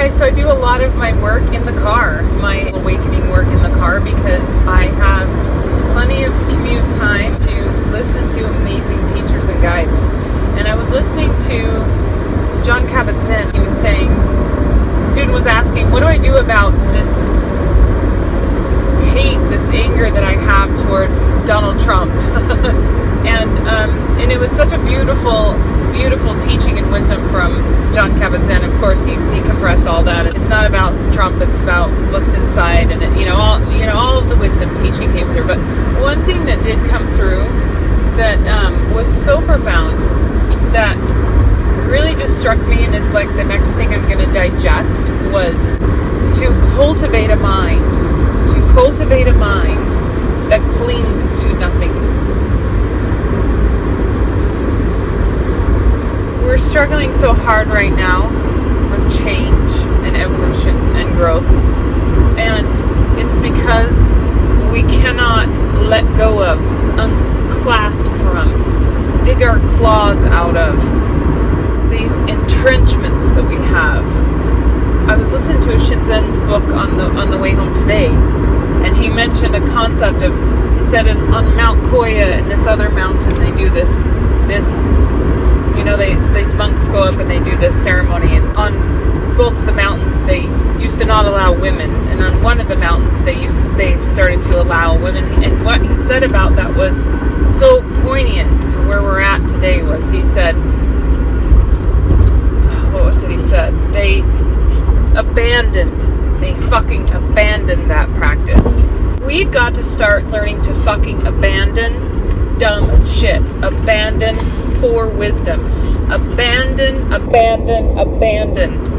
guys, so I do a lot of my work in the car, my awakening work in the car, because I have plenty of commute time to listen to amazing teachers and guides. And I was listening to Jon Kabat-Zinn. He was saying, the student was asking, what do I do about this hate, this anger that I have towards Donald Trump? and it was such a beautiful teaching and wisdom from Jon Kabat-Zinn. Of course, he decompressed all that. It's not about Trump; it's about what's inside, and all of the wisdom teaching came through. But one thing that did come through that was so profound that really just struck me, and is like the next thing I'm going to digest, was to cultivate a mind that clings to nothing. We're struggling so hard right now with change and evolution and growth, and it's because we cannot let go of, unclasp from, dig our claws out of these entrenchments that we have. I was listening to a Shinzen's book on the way home today, and he mentioned a concept of, he said on Mount Koya and this other mountain, they do this these monks go up and they do this ceremony, and on both the mountains they used to not allow women, and on one of the mountains they've started to allow women. And what he said about that was so poignant to where we're at today. Was he said, what was it he said? They fucking abandoned that practice. We've got to start learning to fucking abandon dumb shit. Abandon poor wisdom. Abandon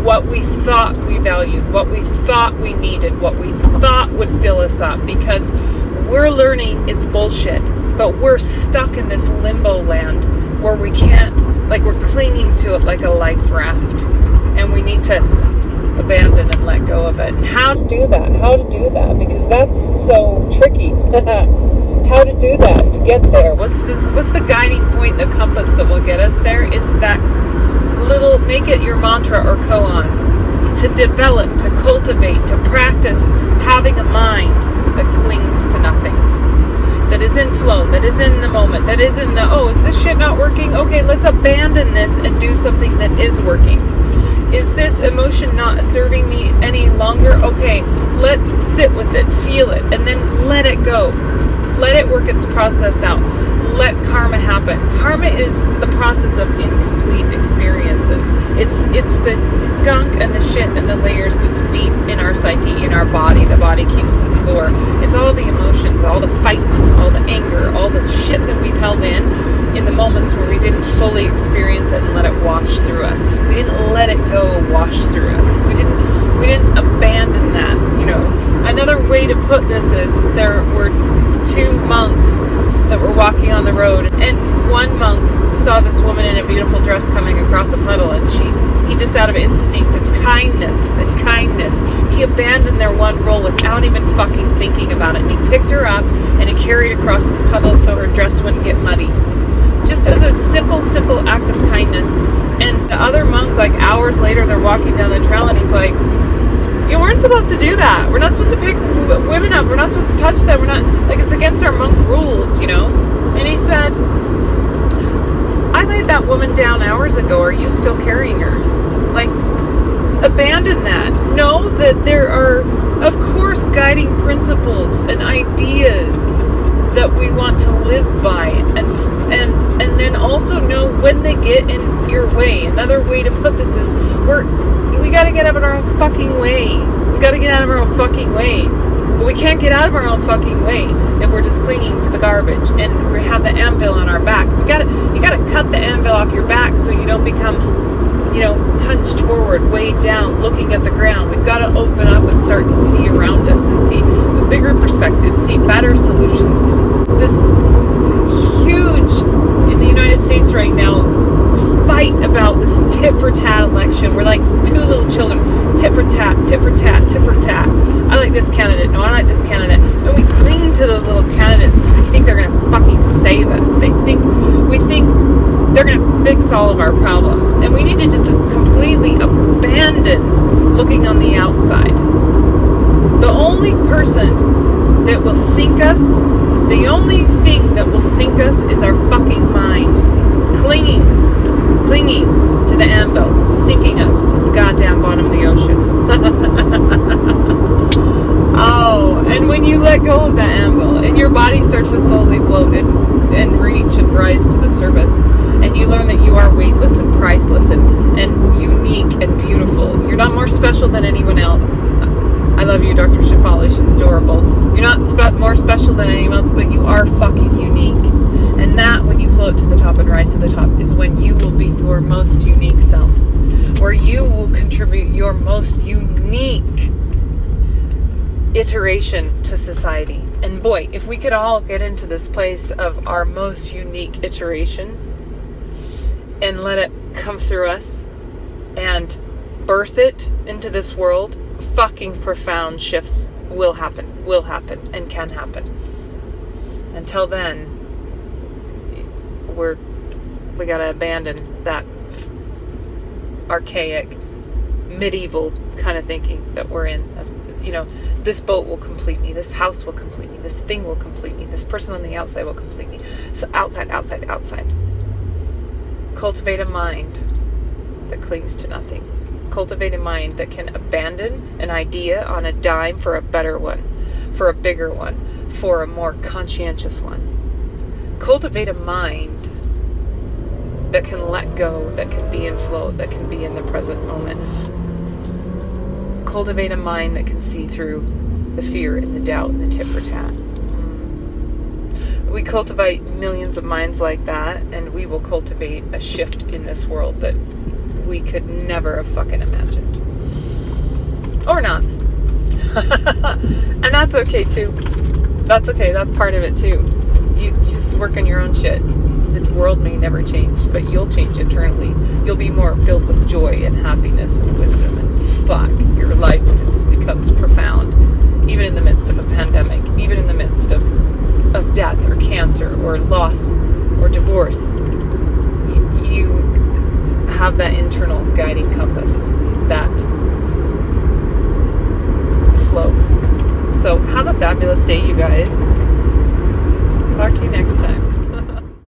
what we thought we valued, what we thought we needed, what we thought would fill us up, because we're learning it's bullshit, but we're stuck in this limbo land where we can't, like, we're clinging to it like a life raft, and we need to abandon and let go of it. And how to do that, because that's so tricky. How to do that, to get there. What's the guiding point, the compass that will get us there? It's that little, make it your mantra or koan, to develop, to cultivate, to practice having a mind that clings to nothing, that is in flow, that is in the moment, that is in the, oh, is this shit not working? Okay, let's abandon this and do something that is working. Is this emotion not serving me any longer? Okay, let's sit with it, feel it, and then let it go. Let it work its process out. Let karma happen. Karma is the process of incomplete experiences. It's the gunk and the shit and the layers that's deep in our psyche, in our body. The body keeps the score. It's all the emotions, all the fights, all the anger, all the shit that we've held in the moments where we didn't fully experience it and let it wash through us. We didn't let it go wash through us. We didn't abandon that. Another way to put this is, there were two monks that were walking on the road, and one monk saw this woman in a beautiful dress coming across a puddle, and he just, out of instinct and kindness, he abandoned their one role without even fucking thinking about it, and he picked her up and he carried across this puddle so her dress wouldn't get muddy, just as a simple act of kindness. And the other monk, like hours later, they're walking down the trail, and he's like, you weren't supposed to do that. We're not supposed to pick women up. We're not supposed to touch them. We're not, like, it's against our monk rules, And he said, I laid that woman down hours ago. Are you still carrying her? Like, abandon that. Know that there are, of course, guiding principles and ideas that we want to live by, and then also know when they get in your way. Another way to put this is, we got to get out of our own fucking way. But we can't get out of our own fucking way if we're just clinging to the garbage and we have the anvil on our back. You gotta cut the anvil off your back so you don't become, hunched forward, weighed down, looking at the ground. We've got to open up and start to see around us and see the bigger perspective, see better solutions. This huge, in the United States right now, fight about this tit-for-tat election. We're like two little children. Tit-for-tat. I like this candidate. No, I like this candidate. And we cling to those little candidates. We think they're going to fucking save us. We think they're going to fix all of our problems. And we need to just completely abandon looking on the outside. The only person that will sink us, the only thing that will sink us is our fucking mind. Clinging to the anvil, sinking us to the goddamn bottom of the ocean. Oh, and when you let go of that anvil and your body starts to slowly float and reach and rise to the surface, and you learn that you are weightless and priceless and unique and beautiful. You're not more special than anyone else. I love you, Dr. Shefali. She's adorable. You're not more special than anyone else, but you are fucking unique. And that, when you float to the top and rise to the top, is when you will be your most unique self. Where you will contribute your most unique iteration to society. And boy, if we could all get into this place of our most unique iteration and let it come through us and birth it into this world, fucking profound shifts will happen, and can happen. Until then, we gotta abandon that archaic, medieval kind of thinking that we're in. You know, this boat will complete me, this house will complete me, this thing will complete me, this person on the outside will complete me. So outside. Cultivate a mind that clings to nothing. Cultivate a mind that can abandon an idea on a dime for a better one, for a bigger one, for a more conscientious one. Cultivate a mind that can let go, that can be in flow, that can be in the present moment. Cultivate a mind that can see through the fear and the doubt and the tit for tat. We cultivate millions of minds like that, and we will cultivate a shift in this world that we could never have fucking imagined. Or not. And that's okay too. That's okay. That's part of it too. You just work on your own shit. The world may never change, but you'll change internally. You'll be more filled with joy and happiness and wisdom, and fuck, your life just becomes profound. Even in the midst of a pandemic, even in the midst of death or cancer or loss or divorce, you have that internal guiding compass, that flow. So have a fabulous day, you guys. Talk to you next time.